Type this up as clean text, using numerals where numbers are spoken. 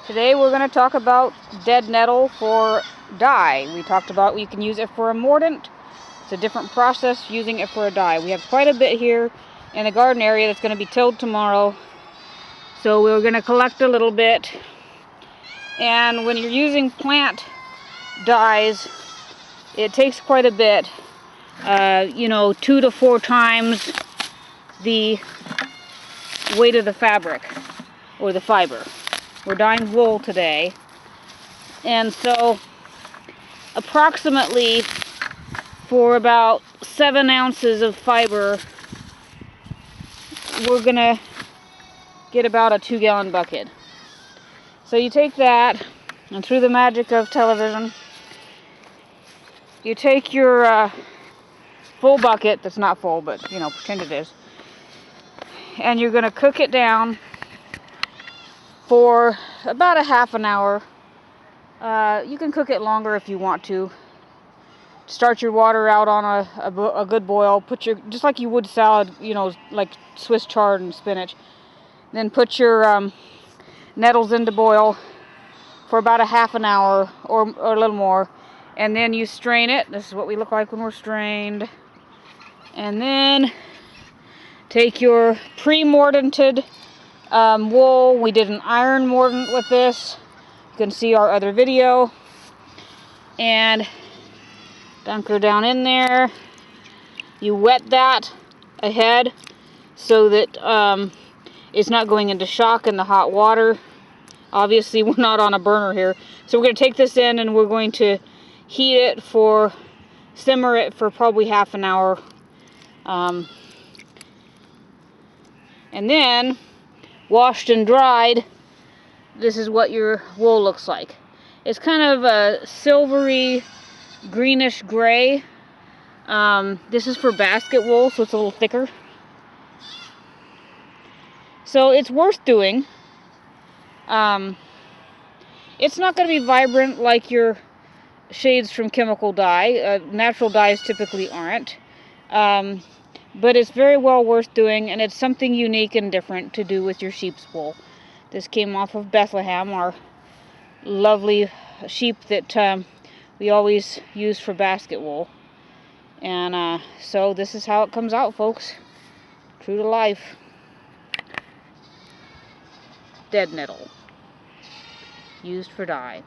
Today we're going to talk about dead nettle for dye. We talked about you can use it for a mordant. It's a different process using it for a dye. We have quite a bit here in the garden area that's going to be tilled tomorrow. So we're going to collect a little bit. And when you're using plant dyes, it takes quite a bit. 2 to 4 times the weight of the fabric or the fiber. We're dyeing wool today, and so approximately for about 7 ounces of fiber we're gonna get about a 2-gallon bucket. So you take that, and through the magic of television you take your full bucket, that's not full but pretend it is, and you're gonna cook it down for about a half an hour. You can cook it longer if you want to. Start your water out on a good boil. Put your, just like you would salad, like Swiss chard and spinach. Then put your nettles into boil for about a half an hour or a little more. And then you strain it. This is what we look like when we're strained. And then take your pre-mordanted wool. We did an iron mordant with this. You can see our other video. And dunk her down in there. You wet that ahead so that it's not going into shock in the hot water. Obviously we're not on a burner here. So we're going to take this in and we're going to heat it simmer it for probably half an hour. And then, washed and dried, this is what your wool looks like. It's kind of a silvery, greenish gray. This is for basket wool, so it's a little thicker. So it's worth doing. It's not going to be vibrant like your shades from chemical dye. Natural dyes typically aren't. But it's very well worth doing, and it's something unique and different to do with your sheep's wool. This came off of Bethlehem, our lovely sheep that we always use for basket wool. And so this is how it comes out, folks. True to life. Dead nettle. Used for dye.